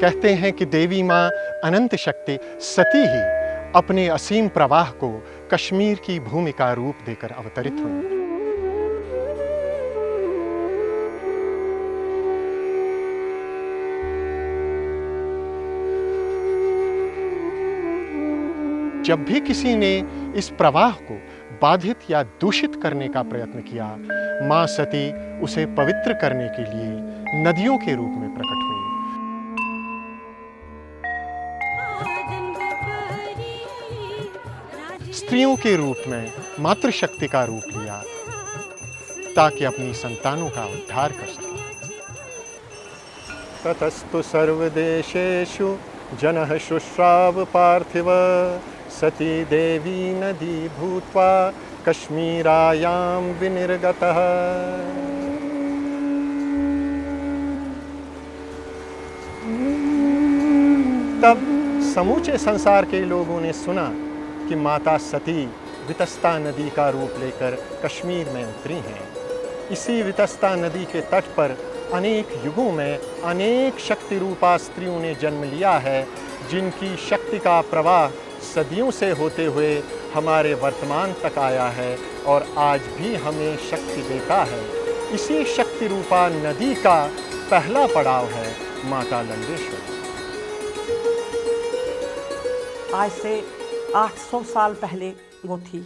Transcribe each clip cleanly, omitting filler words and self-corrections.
कहते हैं कि देवी माँ अनंत शक्ति सती ही अपने असीम प्रवाह को कश्मीर की भूमि का रूप देकर अवतरित हुई। जब भी किसी ने इस प्रवाह को बाधित या दूषित करने का प्रयत्न किया, मां सती उसे पवित्र करने के लिए नदियों के रूप में प्रकट हुई। स्त्रियों के रूप में मातृशक्ति का रूप लिया ताकि अपनी संतानों का उद्धार कर सके। ततस्तु सर्वदेशेषु जनः शुश्राव पार्थिव सती देवी नदी भूत्वा कश्मीरायां विनिर्गतः। तब समूचे संसार के लोगों ने सुना कि माता सती वितस्ता नदी का रूप लेकर कश्मीर में उतरी हैं। इसी वितस्ता नदी के तट पर अनेक युगों में अनेक शक्ति रूपा स्त्रियों ने जन्म लिया है, जिनकी शक्ति का प्रवाह सदियों से होते हुए हमारे वर्तमान तक आया है और आज भी हमें शक्ति देता है। इसी शक्ति रूपा नदी का पहला पड़ाव है माता लंडेश्वरी। आज से 800 साल पहले वो थी।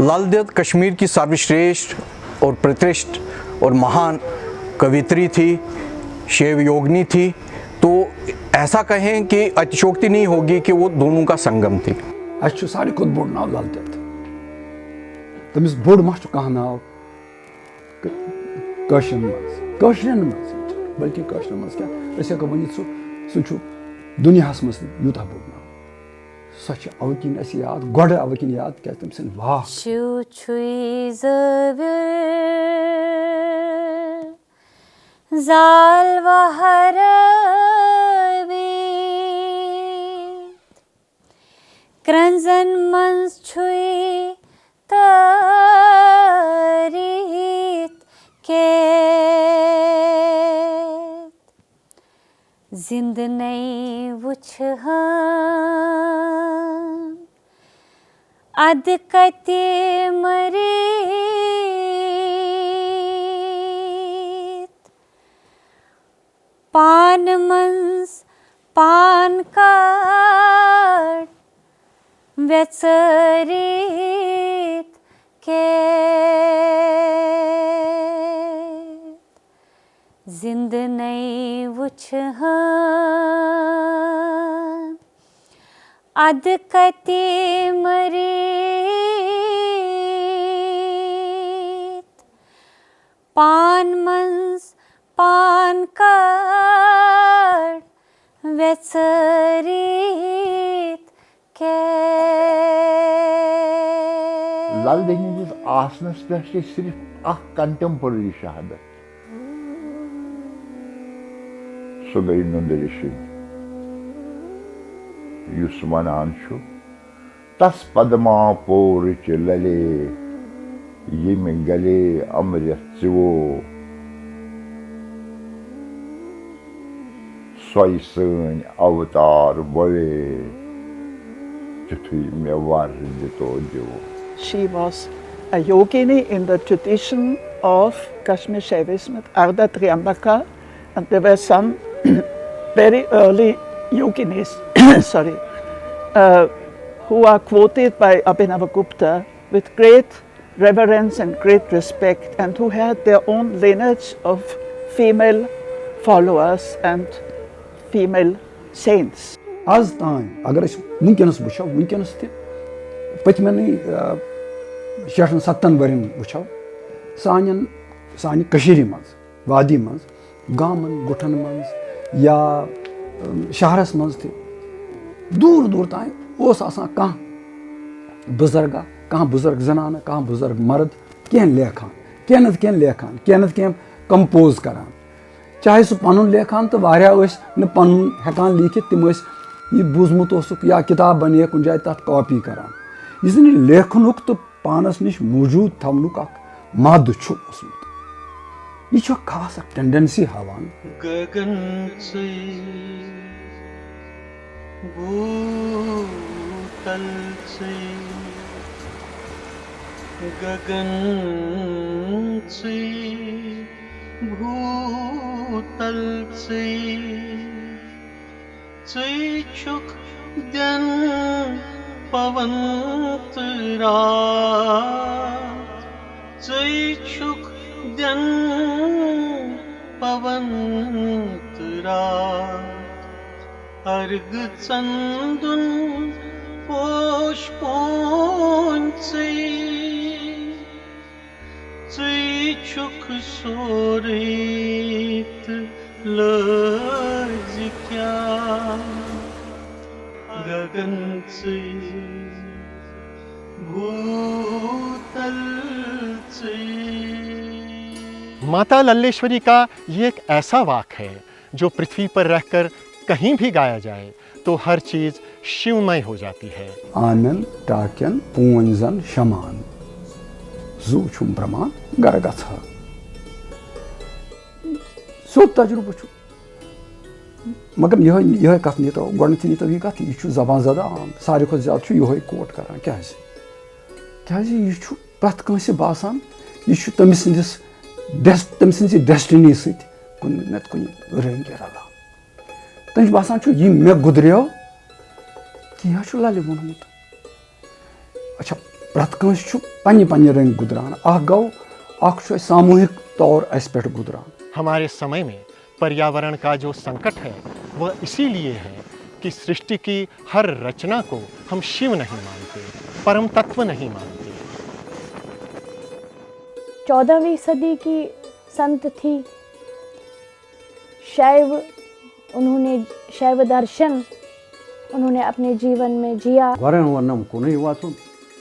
लाल देद कश्मीर की सर्वश्रेष्ठ और प्रतिष्ठित और महान कवित्री थी, शैव योगिनी थी। तो ऐसा कहें कि अतिशयोक्ति नहीं होगी कि वो दोनों का संगम थी। अच्छु सारे खुद बोड़ नाव लाल देद तमिस बोड़ मस्त कह नाव कश्मीर बल्कि कश्मीर मज क्या ऐसे को वन सह दुनियास मज यूता बोड़ नाव सच अवकिन ऐसी याद गोड़ अवकिन याद क्या तुम सन वाह Şu çuizavir zal vaharavi Kranzan mans chui tarit ket Zind nahi vuchhan Ad kati marit Pan mans pan kard Vetsarit ket Zind nahi vuchhan Ad kati marit Pan mans pan kard Vetsarit ket लाल देद आसनस पे सिर्फ contemporary शहादत सो गई नंदरिशी use वनान तस पदमा पोरिच लले यम गले अमृत वो सोई सन अवतार बवे तिथुई मे वारिंद तो जो She was a yogini in the tradition of Kashmir Shaivism at Arda Triambaka, and there were some very early yoginis sorry, who are quoted by Abhinavagupta with great reverence and great respect, and who had their own lineage of female followers and female saints. आज तान अगर वनकस वो वनकस पतमें 60-70 वरन वो सानी मज वादी मज गामन गुठन मज या शहरस मज दूर दूर तान कह बुजुर्गा कह बुजुर्ग जनाना कह बुजुर्ग मर्द कह लेखान कह नत कह लेखान कह नत कह कंपोज करान चाहे सह पन लेखान तो न पन हेकान लिखित तिम यह बूजमुत या किताब बने कुन जाए तथ कॉपी करान इस लेखनुक तो पानस निश मौजूद थवनुक मद यह खास टेंडेंसी हावान गगन से भूतल से गगन से भूतल से चुक दिन पवंत रात चुक दिन पवंत रात अर्घ चंदन पोष पोंचे चुक सोरेत लज क्या गगन से भूतल से। माता लल्लेश्वरी का ये एक ऐसा वाक है जो पृथ्वी पर रहकर कहीं भी गाया जाए तो हर चीज शिवमय हो जाती है। आनन टाक्यन पूंजन शमान जू छुम ब्रह्मान गर गथा सो तजुर्बा छु मगर यह कथ नीत गणित नीत यह कथ यह जबान ज़दा आम सारे खुद ज्यादा यह कोट करान क्या यह प्रत कंस बासान यह तमिस डेस्टिनी सत कुन नत कुन रंग रलान तमिस बासान यह मे गुदरियो यह लल वोनमुत अच्छा प्रत कंस पन्ने पन्ने रंग गुदरान गो सामूहिक तौर अस पे गुदरान। हमारे समय में पर्यावरण का जो संकट है वह इसीलिए है कि सृष्टि की हर रचना को हम शिव नहीं मानते, परम तत्व नहीं मानते। 14वीं सदी की संत थी शैव, उन्होंने शैव दर्शन उन्होंने अपने जीवन में जिया। वरन वरनम कुनै वाचुन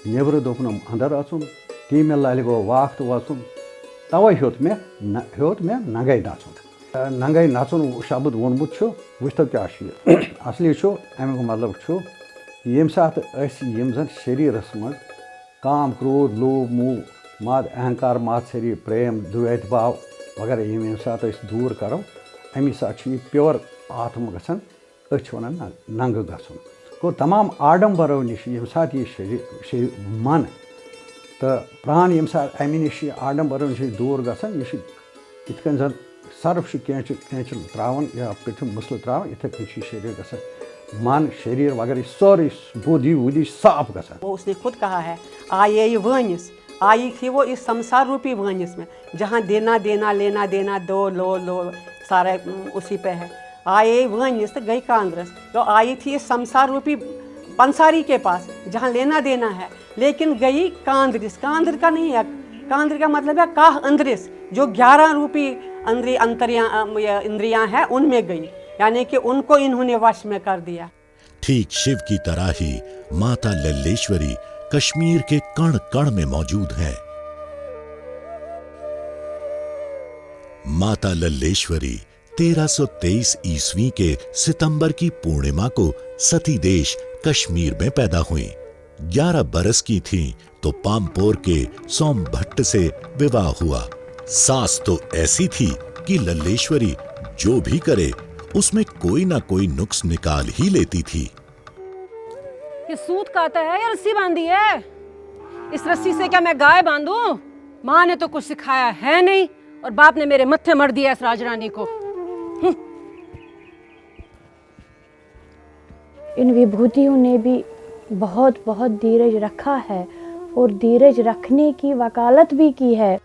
नेबर दोपनम अंदर अचुन टीमेल लालिगो वाक्त वाचुन तवै ह्योत में नंगाई नाचुन नंगाई नाचुन शब्द वोनमुत वुचतो क्या असली अमुक मतलब यम सात यम जन शरीरस मज काम क्रोध लोभ मोह मद अहंकार मात्सर्य प्रेम द्वैत भाव वगैरह यम सात दूर करो अमी सात प्योर आत्म गसन वन नंग गसन गो तमाम आडम्बरों नश यम सात यह शरीर मन तो प्राण यम सात अमी नश आडम्बरों नश दूर गसन यह इतकन जन सर्फ कैंचल त्रावन या पिठम मसल त्रावन इथे शरीर गसन मन शरीर वगैरह सारी बुद्धि वुद्धि साफ गसन। वो उसने खुद कहा है आये वनिस आई थी वो इस संसार रूपी वनिस में जहाँ देना देना लेना देना दो लो सारा उसी पे है। आए वनिस तो गई कांद्रस तो आई थी इस संसार रूपी पंसारी के पास जहाँ लेना देना है, लेकिन गई कांद्रिस। कांद्र का नहीं है, कांद्र का मतलब है काह अंद्रिस जो 11 रूपी इंद्रियां हैं उनमें गई, यानी कि उनको इन्होंने वश में कर दिया। ठीक शिव की तरह ही माता लल्लेश्वरी कश्मीर के कण कण में मौजूद है। माता लल्लेश्वरी 1323 ईस्वी के सितंबर की पूर्णिमा को सती देश कश्मीर में पैदा हुई। 11 बरस की थीं तो पामपोर के सोम भट्ट से विवाह हुआ। सास तो ऐसी थी कि लल्लेश्वरी जो भी करे उसमें कोई ना कोई नुक्स निकाल ही लेती थी। ये सूत काता है या रस्सी बांधी है? इस रस्सी से क्या मैं गाय बांधूं? माँ ने तो कुछ सिखाया है नहीं और बाप ने मेरे मत्थे मर दिया इस राजरानी को। इन विभूतियों ने भी बहुत बहुत धीरज रखा है और धीरज रखने की वकालत भी की है।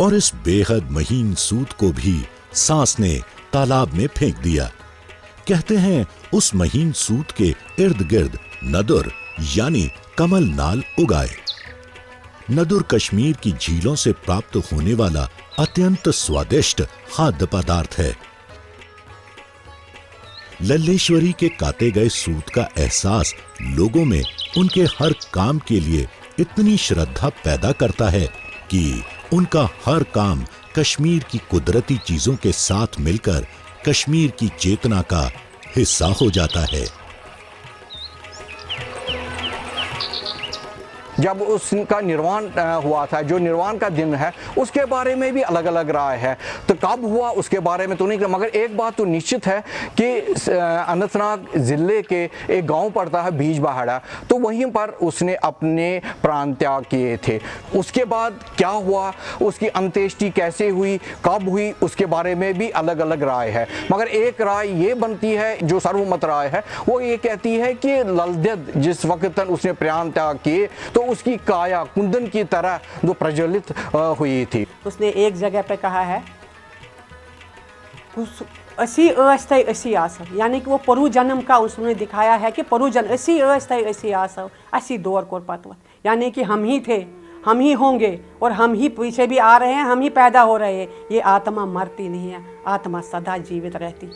और इस बेहद महीन सूत को भी सांस ने तालाब में फेंक दिया। कहते हैं उस महीन सूत के इर्द गिर्द नदुर यानी कमल नाल उगाए। नदुर कश्मीर की झीलों से प्राप्त होने वाला अत्यंत स्वादिष्ट खाद्य पदार्थ है। लल्लेश्वरी के काते गए सूत का एहसास लोगों में उनके हर काम के लिए इतनी श्रद्धा पैदा करता है कि उनका हर काम कश्मीर की कुदरती चीजों के साथ मिलकर कश्मीर की चेतना का हिस्सा हो जाता है। जब उसका निर्वाण हुआ था, जो निर्वाण का दिन है, उसके बारे में भी अलग अलग राय है। तो कब हुआ उसके बारे में तो नहीं, मगर एक बात तो निश्चित है कि अनंतनाग ज़िले के एक गांव पड़ता है बीजबहाड़ा, तो वहीं पर उसने अपने प्राण त्याग किए थे। उसके बाद क्या हुआ, उसकी अंत्येष्टि कैसे हुई, कब हुई, उसके बारे में भी अलग अलग राय है। मगर एक राय ये बनती है, जो सर्वमत राय है, वो ये कहती है कि ललदेद जिस वक्त उसने प्राण त्याग किए तो उसकी काया कुंदन की तरह जो प्रज्वलित हुई थी। उसने एक जगह पे कहा है असी अस्थाई असी आसव, यानी कि वो परु जन्म का उसने दिखाया है कि परु जन्म असी अस्थाई असी आसव असी दौर को पतवत, यानी कि हम ही थे, हम ही होंगे और हम ही पीछे भी आ रहे हैं, हम ही पैदा हो रहे हैं। ये आत्मा मरती नहीं है, आत्मा सदा जीवित रहती।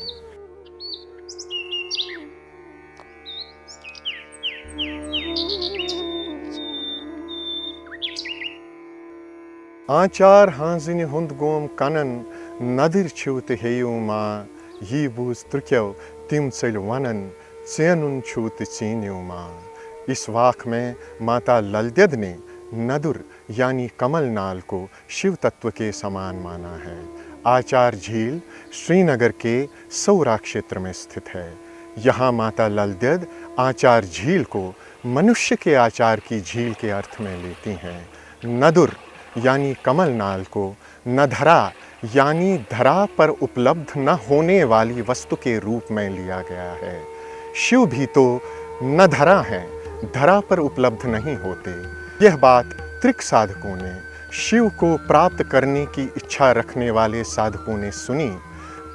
आचार हांजिन हुंद गोम कनन नदिर छूत हेयु माँ ये बूझ त्रुक्यो तिम चल वनन चेनुन छूत चीन्यु माँ। इस वाक में माता ललदेद ने नदुर यानी कमल नाल को शिव तत्व के समान माना है। आचार झील श्रीनगर के सौरा क्षेत्र में स्थित है। यहाँ माता ललदेद आचार झील को मनुष्य के आचार की झील के अर्थ में लेती हैं। नदुर यानी कमल नाल को नधरा यानी धरा पर उपलब्ध न होने वाली वस्तु के रूप में लिया गया है। शिव भी तो नधरा हैं, धरा पर उपलब्ध नहीं होते। यह बात त्रिक साधकों ने, शिव को प्राप्त करने की इच्छा रखने वाले साधकों ने सुनी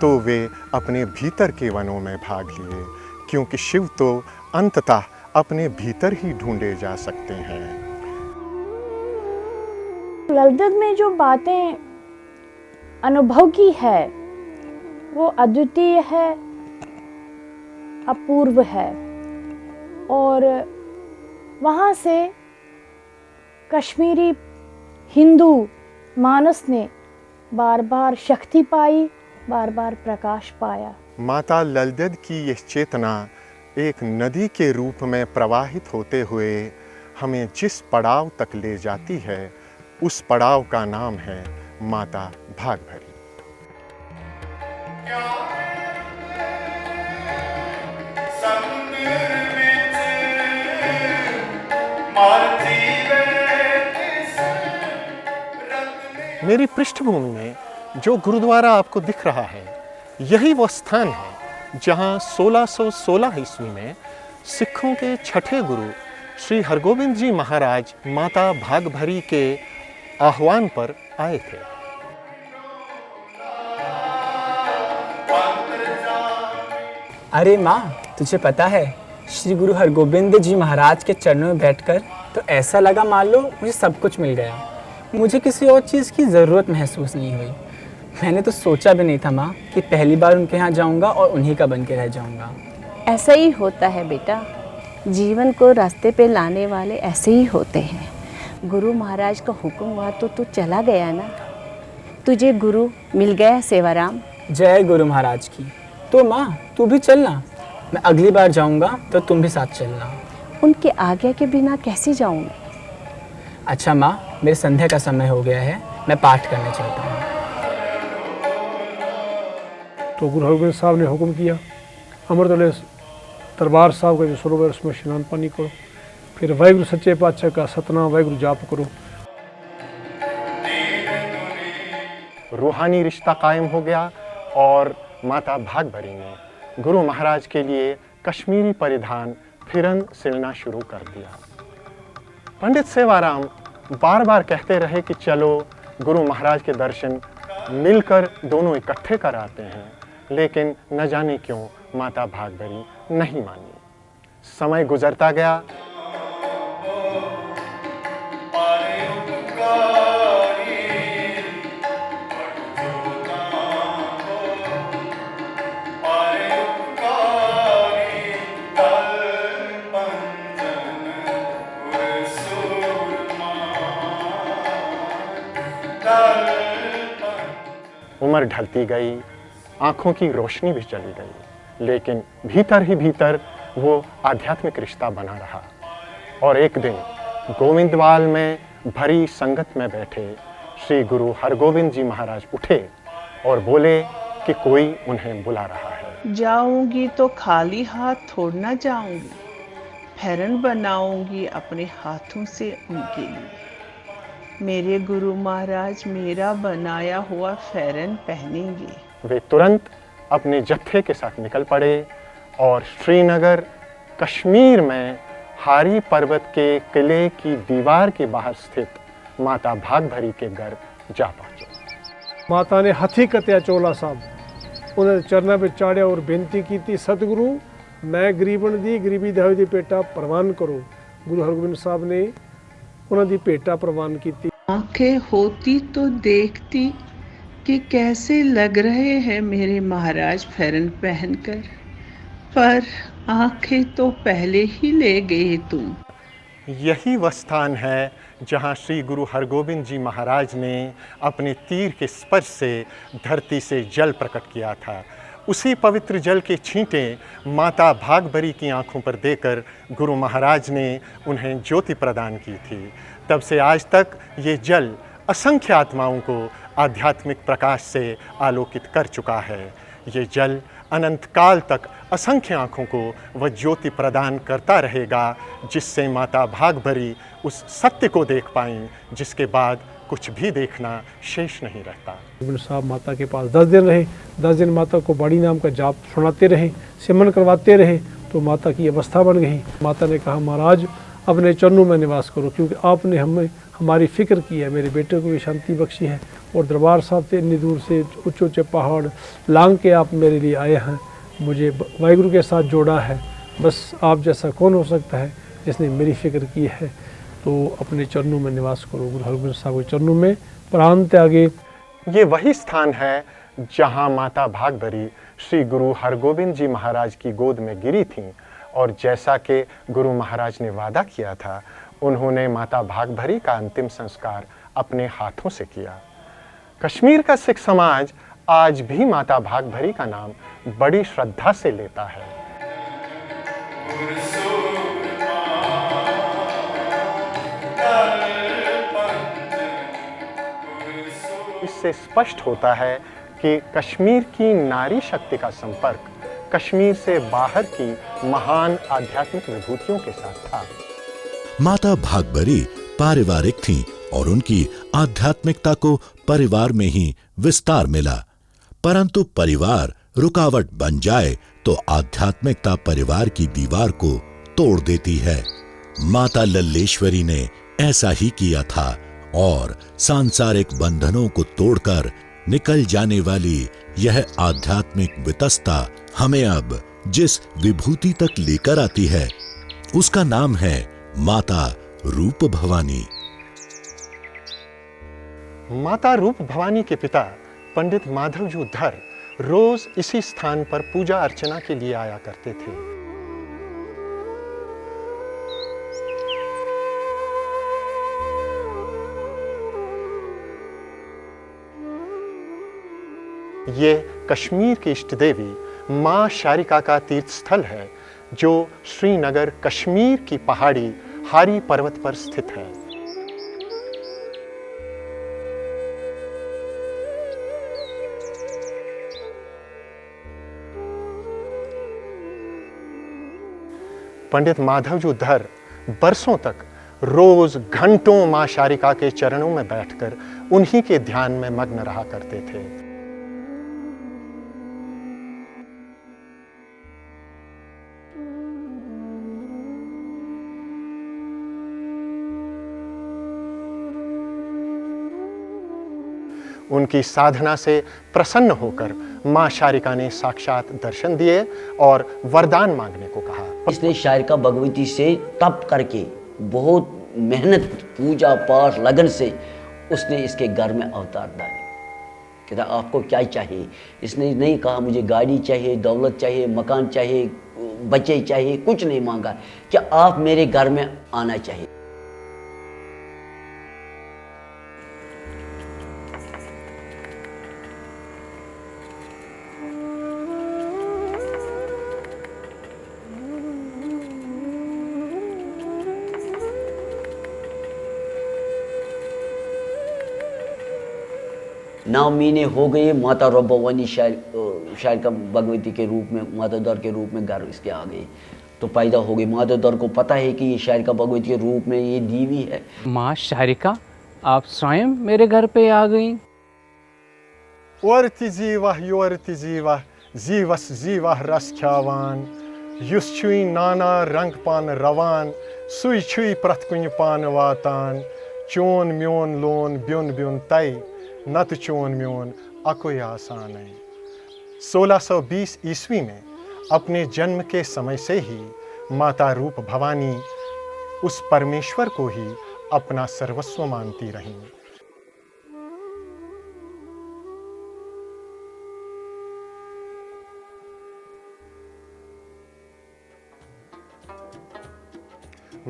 तो वे अपने भीतर के वनों में भाग लिए, क्योंकि शिव तो अंततः अपने भीतर ही ढूंढे जा सकते हैं। ललदेद में जो बातें अनुभव की है वो अद्वितीय है, अपूर्व है, और वहाँ से कश्मीरी हिंदू मानस ने बार बार शक्ति पाई, बार बार प्रकाश पाया। माता ललदेद की यह चेतना एक नदी के रूप में प्रवाहित होते हुए हमें जिस पड़ाव तक ले जाती है, उस पड़ाव का नाम है माता भागभरी। मेरी पृष्ठभूमि में जो गुरुद्वारा आपको दिख रहा है, यही वो स्थान है जहां 1616 ईस्वी में सिखों के छठे गुरु श्री हरगोबिंद जी महाराज माता भागभरी के आह्वान पर आए थे। अरे माँ, तुझे पता है श्री गुरु हरगोबिंद जी महाराज के चरणों में बैठकर तो ऐसा लगा मान लो मुझे सब कुछ मिल गया। मुझे किसी और चीज़ की ज़रूरत महसूस नहीं हुई। मैंने तो सोचा भी नहीं था माँ कि पहली बार उनके यहाँ जाऊँगा और उन्हीं का बन के रह जाऊँगा। ऐसा ही होता है बेटा, जीवन को रास्ते पे लाने वाले ऐसे ही होते हैं। गुरु महाराज का हुक्म हुआ तो तू चला गया ना, तुझे गुरु मिल गया सेवाराम। जय गुरु महाराज की। तो माँ तू भी चलना, मैं अगली बार जाऊँगा तो तुम भी साथ चलना। उनके आज्ञा के बिना कैसे जाऊँगी? अच्छा माँ, मेरे संध्या का समय हो गया है, मैं पाठ करने चलता हूँ। तो गुरु हरगोबिंद साहब ने हुक्म किया, अमृतवेले दरबार साहब का जो सरोवर उसमें स्नान पानी करो, फिर वाहिगुरु सच्चे पातशाह का सतनाम वाहिगुरु जाप करो। रूहानी रिश्ता कायम हो गया और माता भागभरी ने गुरु महाराज के लिए कश्मीरी परिधान फिरन सिलना शुरू कर दिया। पंडित सेवाराम बार बार कहते रहे कि चलो गुरु महाराज के दर्शन मिलकर दोनों इकट्ठे कराते हैं, लेकिन न जाने क्यों माता भागभरी नहीं मानी। समय गुजरता गया। उम्र ढलती गई, आंखों की रोशनी भी चली गई, लेकिन भीतर ही भीतर वो आध्यात्मिक रिश्ता बना रहा। और एक दिन गोविंदवाल में भरी संगत में बैठे श्री गुरु हरगोविंद जी महाराज उठे और बोले कि कोई उन्हें बुला रहा है। जाऊंगी तो खाली हाथ थोड़ ना जाऊंगी, फेरन बनाऊंगी अपने हाथों से उनके लिए। मेरे गुरु महाराज मेरा बनाया हुआ फेरन पहनेंगे। वे तुरंत अपने जत्थे के साथ निकल पड़े और श्रीनगर कश्मीर में हारी पर्वत के किले की दीवार के बाहर स्थित माता भागभरी के घर जा पहुंचे। माता ने हथी कत्या चोला साहब उन्हें चरणों पे चाड़िया और बेनती की थी, सतगुरु मैं गरीबन दी गरीबी दावे दी पेटा प्रवान करो। गुरु हरगोबिंद साहब ने उन्होंने पेटा प्रवान की थी। आंखें होती तो देखती कि कैसे लग रहे हैं मेरे महाराज फेरन पहनकर, पर आंखें तो पहले ही ले गए तुम। यही वह स्थान है जहाँ श्री गुरु हरगोबिंद जी महाराज ने अपने तीर के स्पर्श से धरती से जल प्रकट किया था। उसी पवित्र जल के छींटें माता भागभरी की आंखों पर देकर गुरु महाराज ने उन्हें ज्योति प्रदान की थी। तब से आज तक ये जल असंख्य आत्माओं को आध्यात्मिक प्रकाश से आलोकित कर चुका है। ये जल अनंत काल तक असंख्य आँखों को वह ज्योति प्रदान करता रहेगा, जिससे माता भागभरी उस सत्य को देख पाएं जिसके बाद कुछ भी देखना शेष नहीं रहता। गोविंद साहब माता के पास 10 दिन रहे। 10 दिन माता को बाड़ी नाम का जाप सुनाते रहे, सिमरन करवाते रहे, तो माता की अवस्था बन गई। माता ने कहा महाराज अपने चरणों में निवास करो, क्योंकि आपने हमारी फिक्र की है, मेरे बेटे को भी शांति बख्शी है। और दरबार साहब से इतनी दूर से ऊंचे ऊंचे पहाड़ लांग के आप मेरे लिए आए हैं, मुझे वाहिगुरु के साथ जोड़ा है। बस आप जैसा कौन हो सकता है जिसने मेरी फिक्र की है, तो अपने चरणों में निवास करो। गुरु हरगोबिंद साहब के चरणों में प्राण त्यागे। ये वही स्थान है जहाँ माता भागभरी श्री गुरु हरगोबिंद जी महाराज की गोद में गिरी थीं, और जैसा कि गुरु महाराज ने वादा किया था, उन्होंने माता भागभरी का अंतिम संस्कार अपने हाथों से किया। कश्मीर का सिख समाज आज भी माता भागभरी का नाम बड़ी श्रद्धा से लेता है। इससे स्पष्ट होता है कि कश्मीर की नारी शक्ति का संपर्क कश्मीर से बाहर की महान आध्यात्मिक विभूतियों के साथ था। माता भागभरी पारिवारिक थीं और उनकी आध्यात्मिकता को परिवार में ही विस्तार मिला, परंतु परिवार रुकावट बन जाए तो आध्यात्मिकता परिवार की दीवार को तोड़ देती है। माता लल्लेश्वरी ने ऐसा ही किया था और सांसारिक बंधनों को तोड़कर निकल जाने वाली यह आध्यात्मिक वितस्ता हमें अब जिस विभूति तक लेकर आती है उसका नाम है माता रूप भवानी। माता रूप भवानी के पिता पंडित माधवजू धर रोज इसी स्थान पर पूजा अर्चना के लिए आया करते थे। ये कश्मीर की इष्ट देवी मां शारिका का तीर्थ स्थल है, जो श्रीनगर कश्मीर की पहाड़ी हारी पर्वत पर स्थित है। पंडित माधवजू धर बरसों तक रोज घंटों मां शारिका के चरणों में बैठकर उन्हीं के ध्यान में मग्न रहा करते थे। उनकी साधना से प्रसन्न होकर मां शारिका ने साक्षात दर्शन दिए और वरदान मांगने को कहा। इसने शारिका भगवती से तप करके बहुत मेहनत, पूजा पाठ, लगन से उसने इसके घर में अवतार डाले। कहता आपको क्या चाहिए? इसने नहीं कहा मुझे गाड़ी चाहिए, दौलत चाहिए, मकान चाहिए, बच्चे चाहिए, कुछ नहीं मांगा कि आप मेरे घर में आना चाहिए। नौ महीने हो गए, माता रब्बवानी शारिका भगवती के रूप में, माता दर के रूप में घर इसके आ गई तो पैदा हो गई। माता दर को पता है कि ये शारिका भगवती के रूप में ये देवी है। माँ शारिका, आप स्वयं मेरे घर पे आ गई। ओरति जीवा योरति जीवा जीवस जीवा रस ख्यावान युस छुई नाना रंग पान रवान सुई छुई प्रथ कुन पान वातान चोन म्योन लोन ब्युन ब्युन तय नत चोन म्योन अकोई आसान है। 1620 ईस्वी में अपने जन्म के समय से ही माता रूप भवानी उस परमेश्वर को ही अपना सर्वस्व मानती रहीं।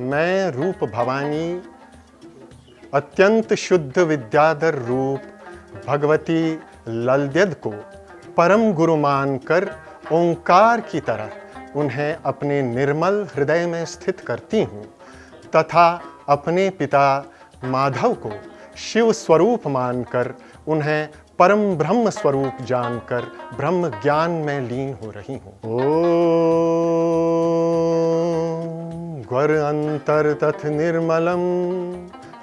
मैं रूप भवानी अत्यंत शुद्ध विद्याधर रूप भगवती ललद्यद को परम गुरु मानकर ओंकार की तरह उन्हें अपने निर्मल हृदय में स्थित करती हूँ तथा अपने पिता माधव को शिव स्वरूप मानकर उन्हें परम ब्रह्म स्वरूप जानकर ब्रह्म ज्ञान में लीन हो रही हूँ। ओम ग्वर अंतर तथ निर्मलम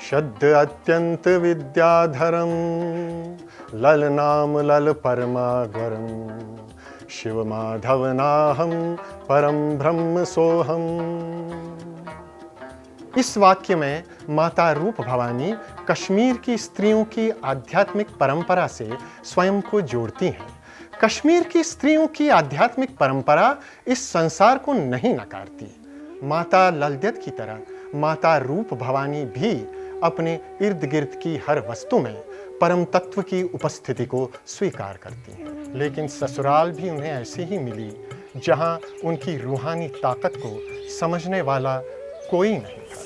शब्द अत्यंत विद्याधरम लल नाम लल परमागरम शिव माधव नाहम परम ब्रह्म सोहम। इस वाक्य में माता रूप भवानी कश्मीर की स्त्रियों की आध्यात्मिक परंपरा से स्वयं को जोड़ती हैं। कश्मीर की स्त्रियों की आध्यात्मिक परंपरा इस संसार को नहीं नकारती। माता ललद्यद की तरह माता रूप भवानी भी अपने इर्द गिर्द की हर वस्तु में परम तत्व की उपस्थिति को स्वीकार करती हैं। लेकिन ससुराल भी उन्हें ऐसी ही मिली जहां उनकी रूहानी ताकत को समझने वाला कोई नहीं था।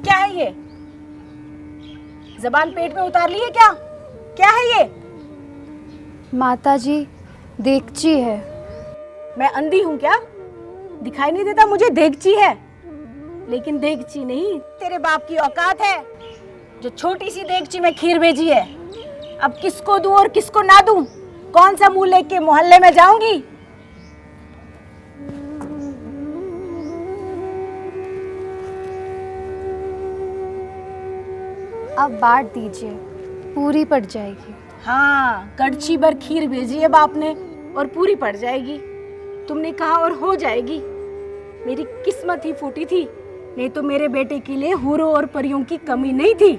क्या है ये? जबान पेट में उतार ली है क्या? क्या है ये? माताजी, देगची है। मैं अंधी हूँ क्या? दिखाई नहीं देता मुझे देगची है? लेकिन देगची नहीं, तेरे बाप की औकात है जो छोटी सी देगची में खीर भेजी है। अब किसको दूं और किसको ना दूं? कौन सा मुंह लेके मोहल्ले में जाऊंगी? अब बांट दीजिए, पूरी पड़ जाएगी। हाँ, कड़छी भर खीर भेजी है बाप ने और पूरी पड़ जाएगी। तुमने कहा और हो जाएगी। मेरी किस्मत ही फूटी थी, नहीं तो मेरे बेटे के लिए हूरों और परियों की कमी नहीं थी।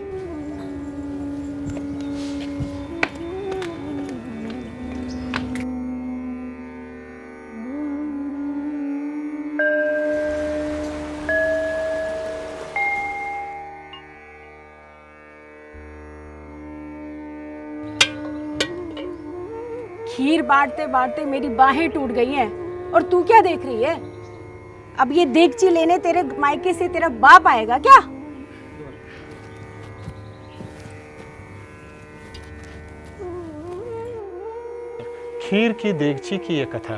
खीर बांटते बांटते मेरी बाहें टूट गई हैं और तू क्या देख रही है? अब ये देगची लेने तेरे मायके से तेरा बाप आएगा क्या? खीर की देगची की यह कथा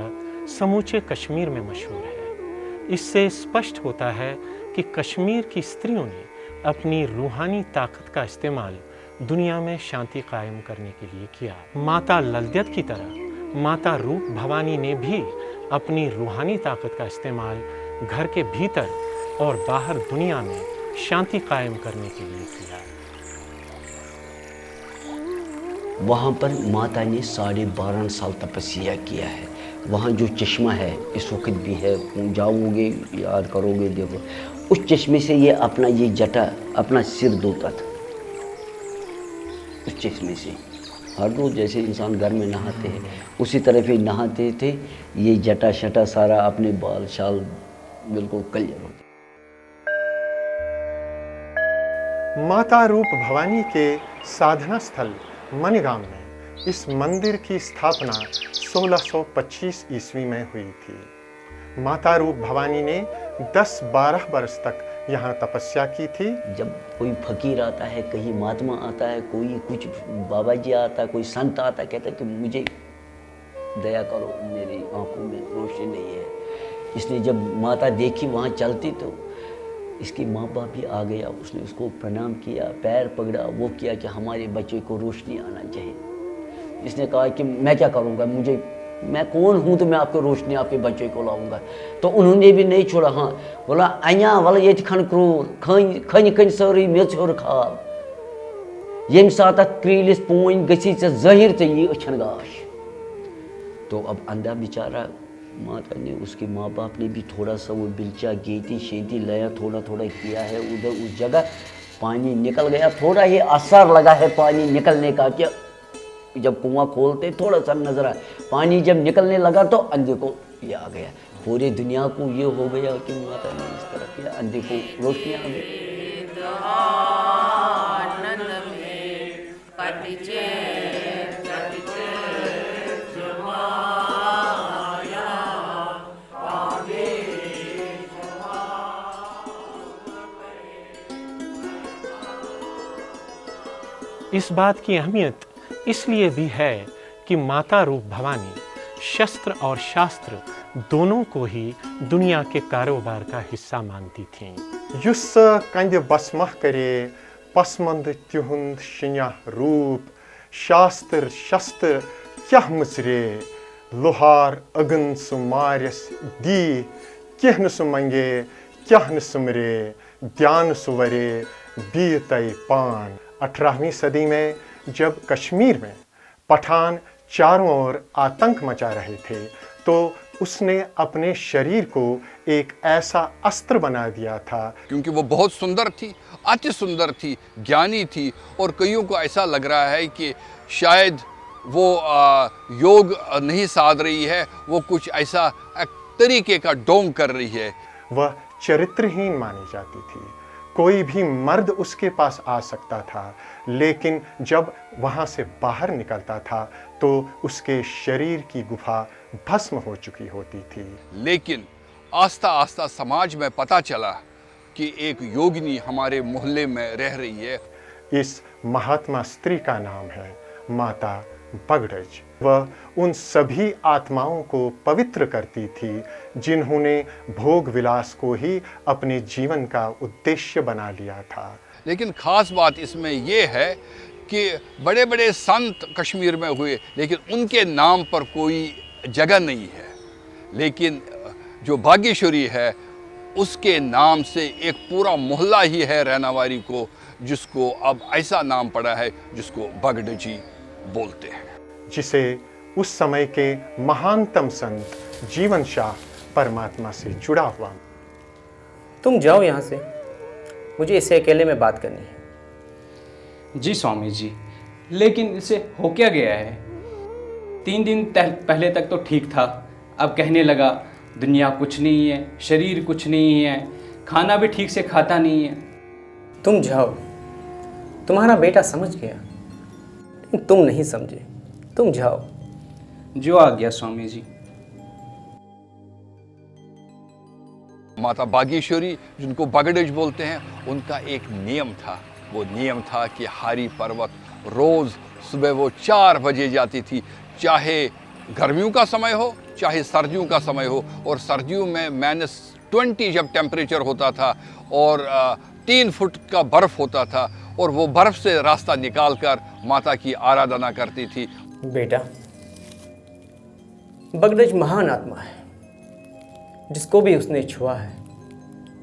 समूचे कश्मीर में मशहूर है। इससे स्पष्ट होता है कि कश्मीर की स्त्रियों ने अपनी रूहानी ताकत का इस्तेमाल दुनिया में शांति कायम करने के लिए किया। माता ललद्यत की तरह माता रूप भवानी ने भी अपनी रूहानी ताकत का इस्तेमाल घर के भीतर और बाहर दुनिया में शांति कायम करने के लिए किया। वहाँ पर माता ने 12.5 साल तपस्या किया है। वहाँ जो चश्मा है इस वक्त भी है, जाओगे याद करोगे, देखो उस चश्मे से ये अपना ये जटा अपना सिर धोता था। उस चश्मे से हर रोज़ जैसे इंसान घर में नहाते हैं उसी तरह फिर नहाते थे। ये जटा शटा सारा अपने बाल शाल बिल्कुल क्लियर होते। माता रूप भवानी के साधना स्थल मनगांव में इस मंदिर की स्थापना 1625 ईस्वी में हुई थी। माता रूप भवानी ने 10-12 वर्ष तक यहाँ तपस्या की थी। जब कोई फकीर आता है, कहीं महात्मा आता है, कोई कुछ बाबा जी आता है, कोई संत आता है, कहता है कि मुझे दया करो, मेरी आंखों में रोशनी नहीं है। इसने जब माता देखी वहाँ चलती तो इसकी माँ बाप भी आ गया, उसने उसको प्रणाम किया, पैर पकड़ा, वो किया कि हमारे बच्चे को रोशनी आना चाहिए। इसने कहा कि मैं क्या करूँगा, मैं कौन हूँ तो मैं आपको रोशनी आपके बच्चे को लाऊंगा। तो उन्होंने भी नहीं छोड़ा। हाँ बोला अया वाल ये खन क्रूर खन खन सारी मेचोर खाल यम सात क्रीलिस पोन गसी ज़ाहिर तो ये अछन गाश। तो अब अंधा बेचारा माता ने, उसके माँ बाप ने भी थोड़ा सा वो बिलचा गेती शेती लाया, थोड़ा थोड़ा किया है। उधर उस जगह पानी निकल गया, थोड़ा ही असर लगा है पानी निकलने का कि जब कुआं खोलते थोड़ा सा नजर आया। पानी जब निकलने लगा तो अंधे को ये आ गया। पूरी दुनिया को ये हो गया कि माता ने इस तरह किया, अंधे को रोशनी आ गई। इस बात की अहमियत इसलिए भी है कि माता रूप भवानी शस्त्र और शास्त्र दोनों को ही दुनिया के कारोबार का हिस्सा मानती थीं। युस कंद बसमह करे पसमंद त्युहुंद शिन्या रूप शास्त्र शस्त्र क्या मुसरे लोहार अगन सुमार्यस दी क्या न सुमंगे क्या न सुमरे ध्यान सुवरे बीतई पान। 18वीं सदी में जब कश्मीर में पठान चारों ओर आतंक मचा रहे थे तो उसने अपने शरीर को एक ऐसा अस्त्र बना दिया था। क्योंकि वो बहुत सुंदर थी, अति सुंदर थी, ज्ञानी थी और कईयों को ऐसा लग रहा है कि शायद वो योग नहीं साध रही है, वो कुछ ऐसा एक तरीके का ढोंग कर रही है। वह चरित्रहीन मानी जाती थी। कोई भी मर्द उसके पास आ सकता था, लेकिन जब वहाँ से बाहर निकलता था तो उसके शरीर की गुफा भस्म हो चुकी होती थी। लेकिन आस्ता आस्ता समाज में पता चला कि एक योगिनी हमारे मोहल्ले में रह रही है। इस महात्मा स्त्री का नाम है माता बगड़ज। वह उन सभी आत्माओं को पवित्र करती थी जिन्होंने भोग विलास को ही अपने जीवन का उद्देश्य बना लिया था। लेकिन खास बात इसमें यह है कि बड़े बड़े संत कश्मीर में हुए, लेकिन उनके नाम पर कोई जगह नहीं है। लेकिन जो भाग्यश्वरी है उसके नाम से एक पूरा मोहल्ला ही है रहनावारी को, जिसको अब ऐसा नाम पड़ा है जिसको बगड़जी बोलते हैं, जिसे उस समय के महानतम संत जीवन शाह परमात्मा से जुड़ा हुआ। तुम जाओ यहाँ से, मुझे इसे अकेले में बात करनी है। जी स्वामी जी, लेकिन इसे हो क्या गया है? 3 दिन पहले तक तो ठीक था, अब कहने लगा दुनिया कुछ नहीं है, शरीर कुछ नहीं है, खाना भी ठीक से खाता नहीं है। तुम जाओ, तुम्हारा बेटा समझ गया, तुम नहीं समझे। तुम जाओ। जो आ गया स्वामी जी। माता बागेश्वरी जिनको बगड़ज बोलते हैं, उनका एक नियम था। वो नियम था कि हारी पर्वत रोज़ सुबह वो 4 बजे जाती थी, चाहे गर्मियों का समय हो चाहे सर्दियों का समय हो। और सर्दियों में -20 जब टेम्परेचर होता था और 3 फुट का बर्फ होता था और वो बर्फ से रास्ता निकालकर माता की आराधना करती थी। बेटा, बगडज महान आत्मा है, जिसको भी उसने छुआ है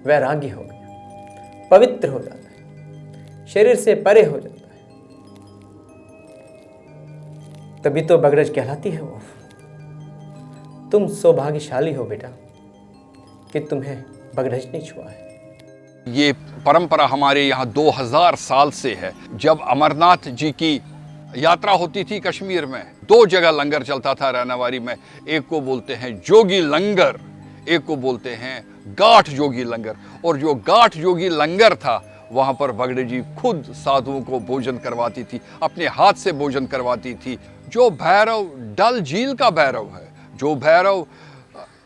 वैराग्य हो गया, पवित्र हो जाता है, शरीर से परे हो जाता है। तभी तो बगडज कहलाती है वो। तुम सौभाग्यशाली हो बेटा कि तुम्हें बगडज ने छुआ है। ये परंपरा हमारे यहाँ 2000 साल से है। जब अमरनाथ जी की यात्रा होती थी कश्मीर में, 2 जगह लंगर चलता था रहनावारी में। एक को बोलते हैं जोगी लंगर, एक को बोलते हैं गाठ जोगी लंगर। और जो गाठ जोगी लंगर था, वहाँ पर बगडज जी खुद साधुओं को भोजन करवाती थी, अपने हाथ से भोजन करवाती थी। जो भैरव डल झील का भैरव है, जो भैरव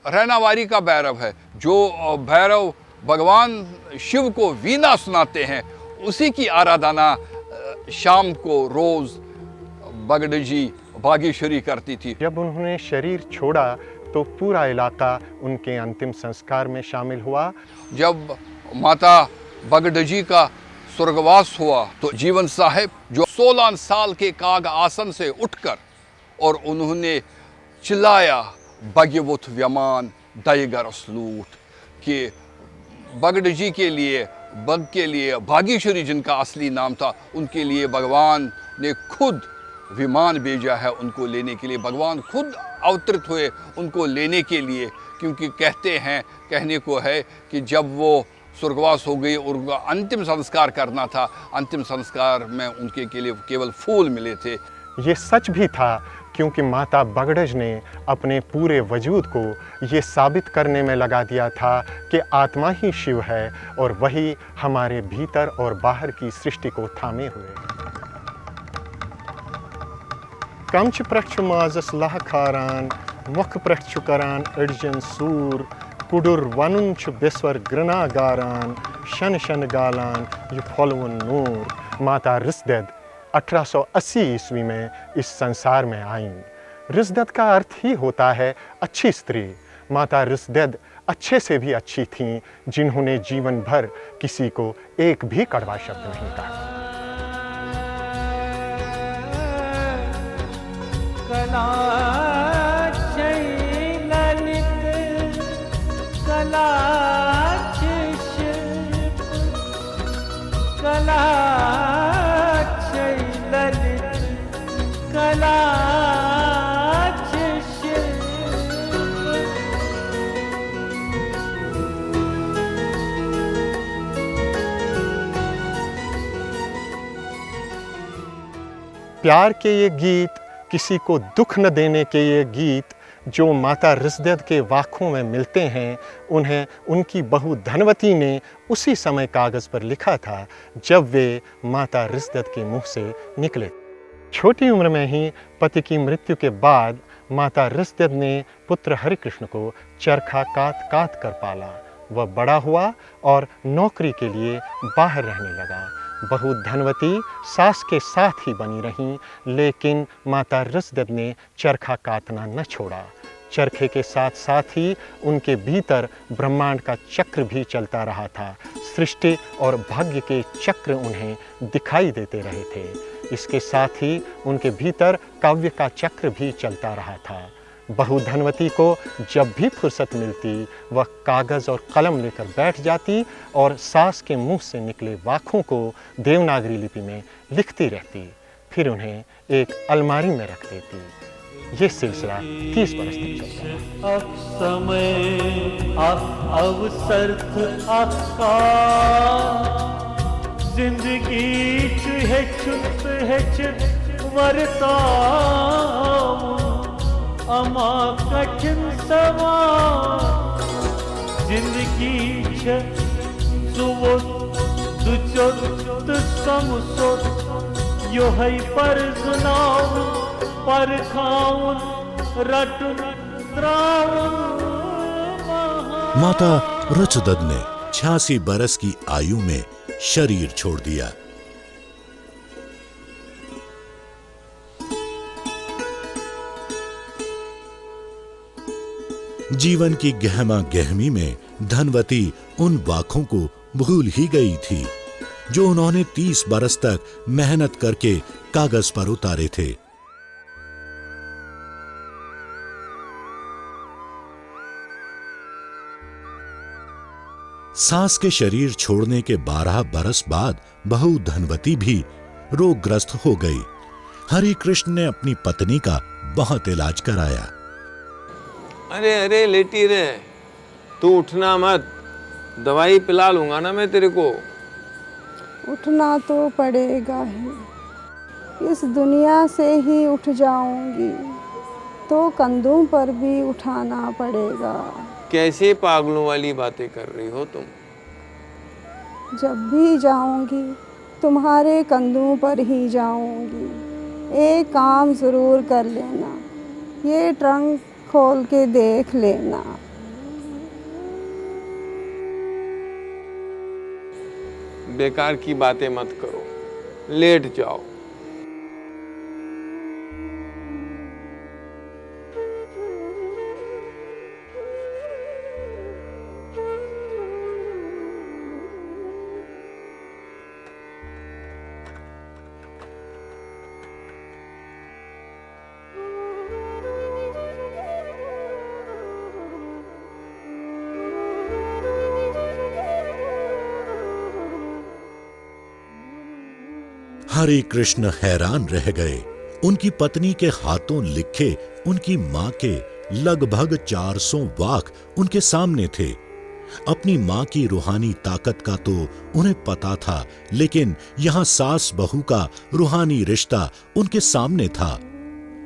रहनावारी का भैरव है, जो भैरव भगवान शिव को वीणा सुनाते हैं, उसी की आराधना शाम को रोज बगडज जी बागेश्वरी करती थी। जब उन्होंने शरीर छोड़ा तो पूरा इलाका उनके अंतिम संस्कार में शामिल हुआ। जब माता बगडजी का स्वर्गवास हुआ तो जीवन साहिब जो 16 साल के काग आसन से उठकर और उन्होंने चिल्लाया बगवुत व्यमान दयगर असलूट कि बगडजी के लिए, बग के लिए, बागेश्वरी जिनका असली नाम था, उनके लिए भगवान ने खुद विमान भेजा है उनको लेने के लिए। भगवान खुद अवतरित हुए उनको लेने के लिए, क्योंकि कहने को है कि जब वो स्वर्गवास हो गई और उनका अंतिम संस्कार करना था, अंतिम संस्कार में उनके के लिए केवल फूल मिले थे। ये सच भी था क्योंकि माता बगडज ने अपने पूरे वजूद को ये साबित करने में लगा दिया था कि आत्मा ही शिव है और वही हमारे भीतर और बाहर की सृष्टि को थामे हुए। कमच प्रक्ष माजस लह खारान, मुख प्रक्ष करान अर्जन सूर, कुडुर वनुंच बेस्वर ग्रना गारान, शन शन गालान ये फलवन नूर। माता रिस्दद 1880 ईस्वी में इस संसार में आईं। रिस्दद का अर्थ ही होता है अच्छी स्त्री। माता रिस्दद अच्छे से भी अच्छी थीं, जिन्होंने जीवन भर किसी को एक भी कड़वा शब्द नहीं कहा। प्यार के ये गीत, किसी को दुख न देने के ये गीत जो माता रिस्दद के वाकों में मिलते हैं, उन्हें उनकी बहू धनवती ने उसी समय कागज़ पर लिखा था जब वे माता रिस्दद के मुंह से निकले। छोटी उम्र में ही पति की मृत्यु के बाद माता रिस्दद ने पुत्र हरिकृष्ण को चरखा कात कात कर पाला। वह बड़ा हुआ और नौकरी के लिए बाहर रहने लगा। बहू धनवती सास के साथ ही बनी रहीं, लेकिन माता रिस्दद ने चरखा कातना न छोड़ा। चरखे के साथ साथ ही उनके भीतर ब्रह्मांड का चक्र भी चलता रहा था। सृष्टि और भाग्य के चक्र उन्हें दिखाई देते रहे थे। इसके साथ ही उनके भीतर काव्य का चक्र भी चलता रहा था। बहू धनवती को जब भी फुर्सत मिलती, वह कागज़ और कलम लेकर बैठ जाती और सास के मुंह से निकले वाकों को देवनागरी लिपि में लिखती रहती, फिर उन्हें एक अलमारी में रख देती। ये सिलसिला 30 बरस तक चलता। अब समय अवसर आपका, जिंदगी छुप वरता अमा कठिन सवा, जिंदगी सुवो दुचोत समसोत यो है पर सुनाऊं पर खाऊं रटुन त्राऊं। माता रुचदद ने 86 बरस की आयु में शरीर छोड़ दिया। जीवन की गहमा गहमी में धनवती उन वाकों को भूल ही गई थी, जो उन्होंने 30 बरस तक मेहनत करके कागज पर उतारे थे। सास के शरीर छोड़ने के 12 बरस बाद बहू धनवती भी रोगग्रस्त हो गई। हरि कृष्ण ने अपनी पत्नी का बहुत इलाज कराया। अरे अरे लेटी रहे, तू उठना मत, दवाई पिला लूंगा ना मैं तेरे को। उठना तो पड़ेगा ही, इस दुनिया से ही उठ जाऊंगी तो कंधों पर भी उठाना पड़ेगा। कैसे पागलों वाली बातें कर रही हो तुम? जब भी जाऊंगी तुम्हारे कंधों पर ही जाऊंगी। एक काम ज़रूर कर लेना, ये ट्रंक खोल के देख लेना। बेकार की बातें मत करो, लेट जाओ। हरि कृष्ण हैरान रह गए। उनकी पत्नी के हाथों लिखे उनकी मां के लगभग 400 वाक उनके सामने थे। अपनी मां की रूहानी ताकत का तो उन्हें पता था, लेकिन यहां सास बहू का रूहानी रिश्ता उनके सामने था।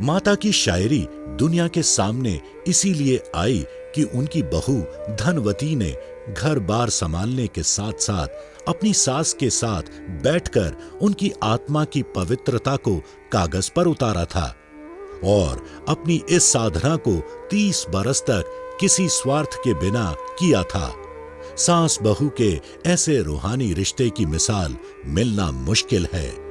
माता की शायरी दुनिया के सामने इसीलिए आई कि उनकी बहू धनवती ने घर बार संभालने के साथ साथ अपनी सास के साथ बैठकर उनकी आत्मा की पवित्रता को कागज पर उतारा था और अपनी इस साधना को 30 बरस तक किसी स्वार्थ के बिना किया था। सास बहू के ऐसे रूहानी रिश्ते की मिसाल मिलना मुश्किल है।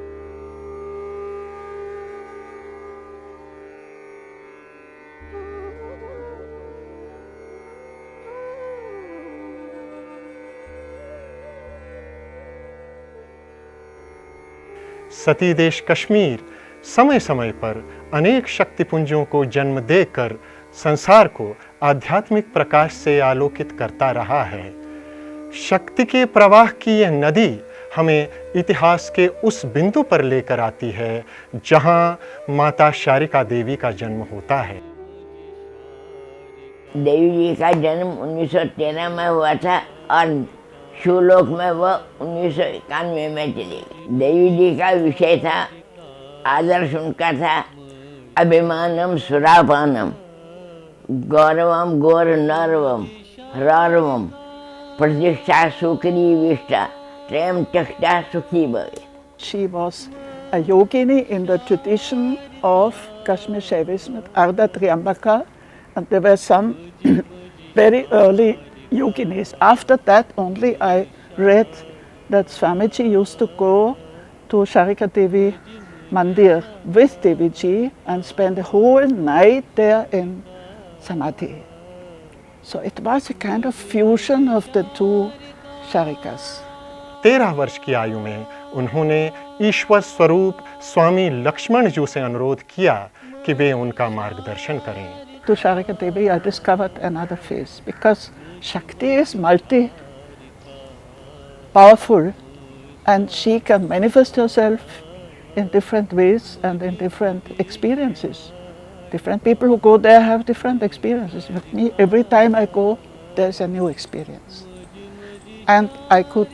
सती देश कश्मीर समय समय पर अनेक शक्तिपुंजों को जन्म देकर संसार को आध्यात्मिक प्रकाश से आलोकित करता रहा है। शक्ति के प्रवाह की यह नदी हमें इतिहास के उस बिंदु पर लेकर आती है जहां माता शारिका देवी का जन्म होता है। देवी जी का जन्म 1913 में हुआ था और शिवलोक में वह 1991 में चली गई। देवी जी का विषय था, आदर्श उनका था, अभिमानम सुरापानम, गौरवम गौर नरवम रौरवम, प्रतिष्ठा सुकरी विष्टा, प्रेम चष्टा सुखी भवे। She was a yogini in the tradition of Kashmir Shaivism, Arda Triambaka, and there were some very early yoginis. After that only I read that Swamiji used to go to Sharika Devi Mandir with Devi Ji and spend the whole night there in Samadhi. So it was a kind of fusion of the two Sharikas. 13 वर्ष की आयु में उन्होंने ईश्वर स्वरूप स्वामी लक्ष्मण जी से अनुरोध किया कि वे उनका मार्गदर्शन करें। To Sharika Devi I discovered another face, because Shakti is multi-powerful and she can manifest herself in different ways and in different experiences. Different people who go there have different experiences. With me, every time I go, there's a new experience. And I could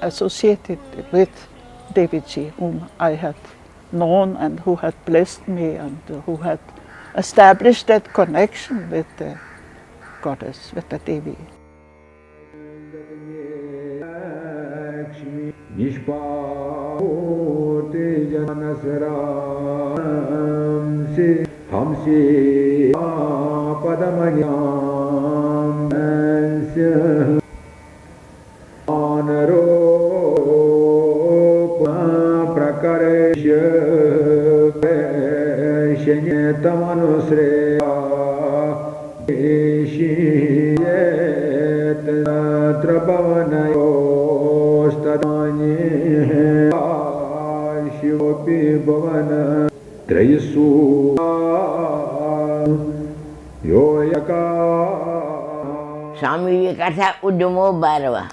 associate it with Devi Ji, whom I had known and who had blessed me and who had established that connection with the goddess, with the Devi. Trabhavanayo Swami ji का था उद्यमो 12वां।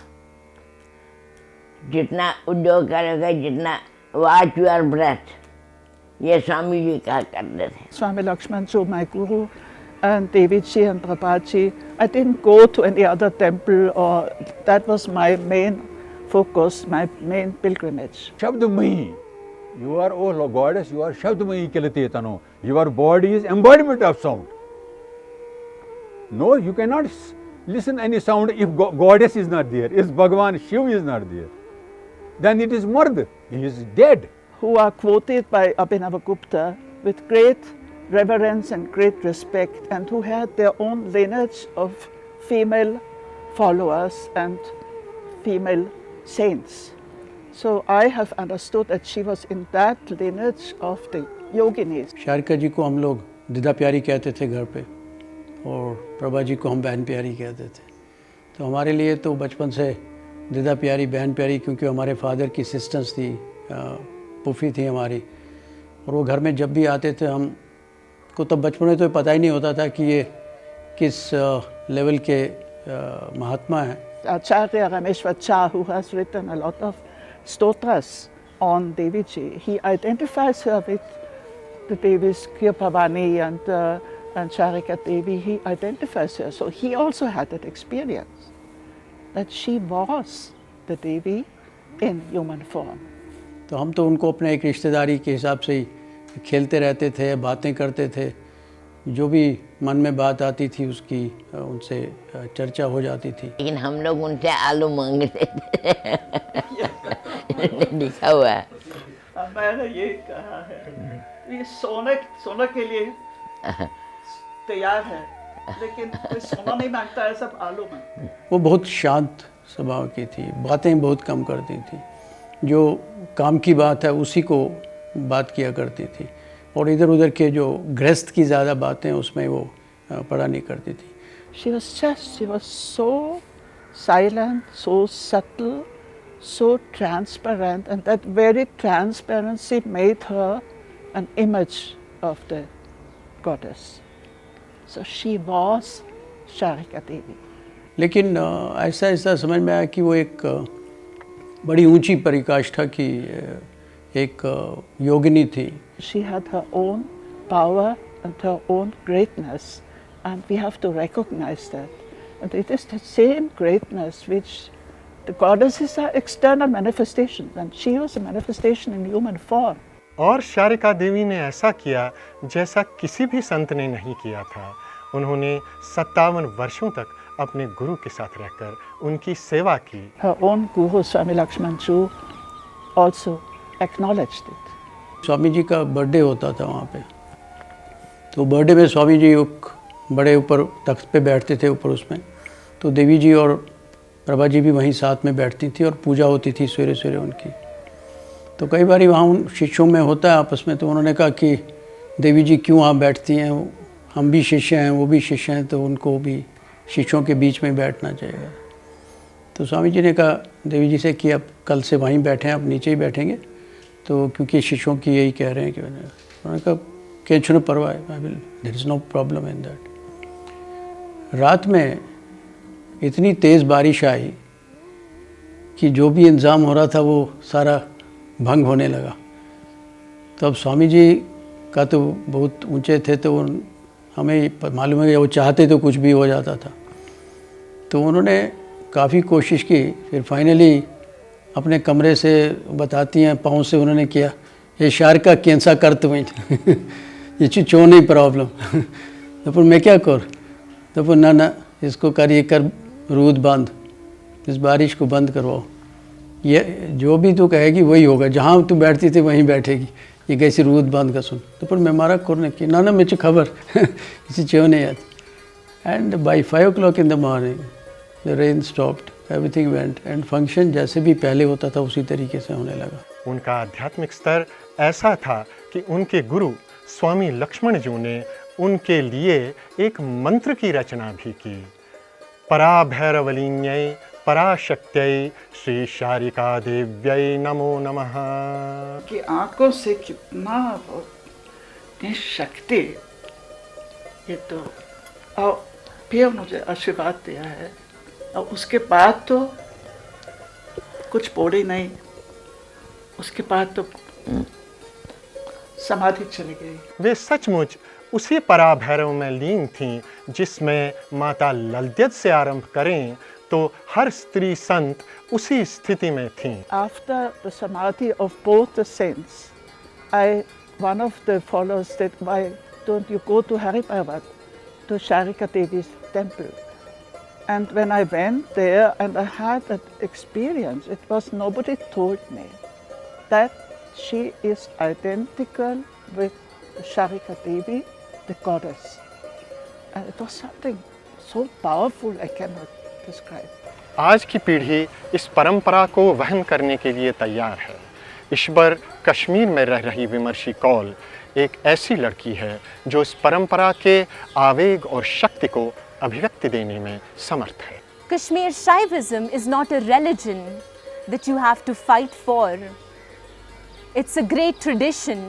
जितना उद्योग करोगे, जितना watch your breath, ये स्वामी जी कहा करते थे। Swami Lakshman Chu, my guru, and Devichi and Prabhuji, I didn't go to any other temple, or that was my main focus, my main pilgrimage. Shabdamayi, you are, oh goddess, you are Shabdamayi Kilatetano. Your body is embodiment of sound. No, you cannot listen any sound if goddess is not there, if Bhagavan Shiv is not there. Then it is Mard, he is dead. Who are quoted by Abhinavagupta with great reverence and great respect, and who had their own lineage of female followers and female saints. So I have understood that she was in that lineage of the yoginis. Sharika जी को हम लोग दिदा प्यारी कहते थे घर पे, और प्रभा जी को हम बहन प्यारी कहते थे। तो हमारे लिए तो बचपन से दिदा प्यारी बहन प्यारी, क्योंकि हमारे फादर की सिस्टर्स थी, पुफी थी हमारी, और वो घर में जब भी आते थे हमको तब बचपन में तो पता ही नहीं होता था कि ये किस लेवल के महात्मा हैं। Acharya Rameshwar, who has written a lot of stotras on Deviji, he identifies her with the Devis Kirpavani and Charika Devi. He identifies her. So he also had that experience that she was the Devi in human form. तो हम तो उनको अपने एक रिश्तेदारी के हिसाब से ही खेलते रहते थे, बातें करते थे, जो भी मन में बात आती थी उसकी उनसे चर्चा हो जाती थी। लेकिन हम लोग उनसे आलू मांगते थे। लिखा हुआ है। मैंने ये कहा है, ये सोने के लिए तैयार है, लेकिन कोई सोना नहीं मांगता है, सब आलू मांगते। वो बहुत शांत स्वभाव की थी, बातें बहुत कम करती थी, जो काम की बात है उसी को बात किया करती थी, और इधर उधर के जो गृहस्थ की ज़्यादा बातें उसमें वो पड़ा नहीं करती थी। She was so silent, so subtle, so transparent, and that very transparency made her an image of the goddess. So she was Charika Devi. लेकिन ऐसा ऐसा समझ में आया कि वो एक बड़ी ऊंची परिकाष्ठा की एक योगिनी थी। She had her own power and her own greatness, and we have to recognize that. And it is the same greatness which the goddesses are external manifestations, and she was a manifestation in human form. और शारिका देवी ने ऐसा किया जैसा किसी भी संत ने नहीं किया था। उन्होंने 57 वर्षों तक अपने गुरु के साथ रहकर उनकी सेवा की। Her own guru Swami Lakshman Chu also acknowledged it. Swami ji का बर्थडे होता था वहाँ पे, तो बर्थडे में स्वामी जी बड़े ऊपर तख्त पे बैठते थे ऊपर उसमें, तो देवी जी और प्रभा जी भी वहीं साथ में बैठती थी और पूजा होती थी सवेरे सवेरे उनकी। तो कई बार वहाँ उन शिष्यों में होता है आपस में, तो उन्होंने कहा कि देवी जी क्यों वहाँ बैठती हैं, हम भी शिष्य हैं वो भी शिष्य हैं, तो उनको भी शिष्यों के बीच में बैठना चाहिए। तो स्वामी जी ने कहा देवी जी से कि अब कल से वहीं बैठें, आप नीचे ही बैठेंगे, तो क्योंकि शिष्यों की यही कह रहे हैं कि उन्होंने कहा कैंचुन परवाह, I will, there is no problem in that. रात में इतनी तेज़ बारिश आई कि जो भी इंतज़ाम हो रहा था वो सारा भंग होने लगा। तो अब स्वामी जी का तो बहुत ऊंचे थे, तो हमें मालूम है वो चाहते तो कुछ भी हो जाता था। तो उन्होंने काफ़ी कोशिश की, फिर फाइनली अपने कमरे से बताती हैं पाँव से उन्होंने किया, ये शारिका कैंसा करते हुए ये चो नहीं प्रॉब्लम। तो फिर मैं क्या कर, तो फिर ना इसको कर, ये कर रूद बंद, इस बारिश को बंद करवाओ, ये जो भी तू कहेगी वही होगा, जहाँ तू बैठती थी वहीं बैठेगी, ये कैसी रूद बंद का सुन। तो फिर मैं मारा करने की ना मुझे खबर इसी चो नहीं आती। And by 5 o'clock in the morning the rain stopped, everything went, and function जैसे भी पहले होता था उसी तरीके से होने लगा। उनका आध्यात्मिक स्तर ऐसा था कि उनके गुरु स्वामी लक्ष्मण जी ने उनके लिए एक मंत्र की रचना भी की। परा भैरवलिन्यै पराशक्त्यै श्री शारिका देव्यै नमो नमः। कि आंखों से कितना शक्ति, ये तो और फिर मुझे आशीर्वाद दिया है, और उसके बाद तो कुछ बोली नहीं, उसके बाद तो समाधि चली गई। वे सचमुच उसी पराभैरव में लीन थीं जिसमें माता ललद्यत से आरंभ करें तो हर स्त्री संत उसी स्थिति में थीं। After the samadhi of both the saints, one of the followers said, "Why don't you go to Hariparvat, to Sharika Devi's temple?" And when I went there and I had that experience, it was nobody told me that she is identical with Sharika Devi, the goddess. And it was something so powerful I cannot describe. आज की पीढ़ी इस परंपरा को वहन करने के लिए तैयार है। ईश्वर कश्मीर में रह रही विमर्शी कौल एक ऐसी लड़की है जो इस परंपरा के आवेग और शक्ति को अभिव्यक्ति देने में समर्थ है। Kashmir Shaivism is not a religion that you have to fight for. It's a great tradition.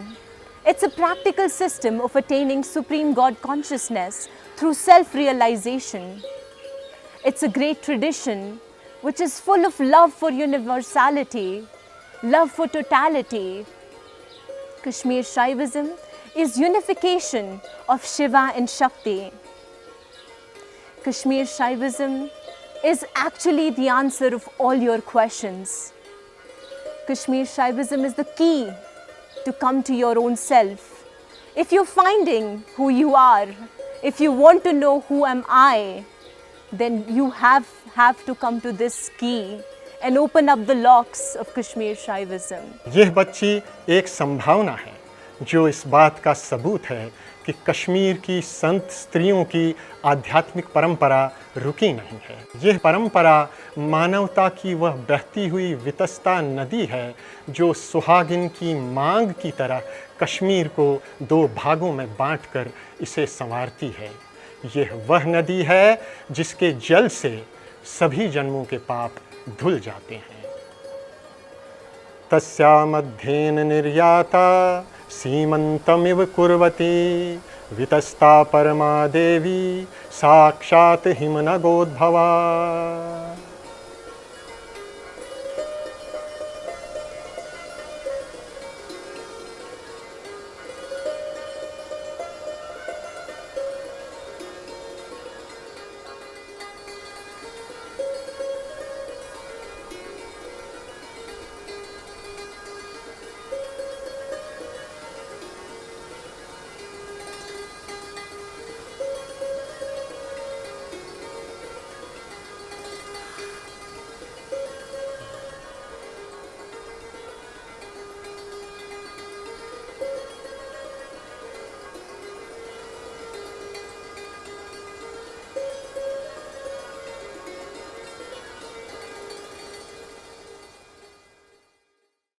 It's a practical system of attaining supreme God consciousness through self-realization. It's a great tradition which is full of love for universality, love for totality. Kashmir Shaivism is unification of Shiva and Shakti. Kashmir Shaivism is actually the answer of all your questions. Kashmir Shaivism is the key to come to your own self. If you're finding who you are, if you want to know who am I, then you have to come to this key and open up the locks of Kashmir Shaivism. यह बच्ची एक संभावना है जो इस बात का सबूत है कि कश्मीर की संत स्त्रियों की आध्यात्मिक परंपरा रुकी नहीं है। यह परंपरा मानवता की वह बहती हुई वितस्ता नदी है जो सुहागिन की मांग की तरह कश्मीर को दो भागों में बांटकर इसे संवारती है। यह वह नदी है जिसके जल से सभी जन्मों के पाप धुल जाते हैं। तस्या मध्येन निर्याता सीमंतमिव कुर्वती वितस्ता परमा देवी साक्षात् हिमनगोद्भवा।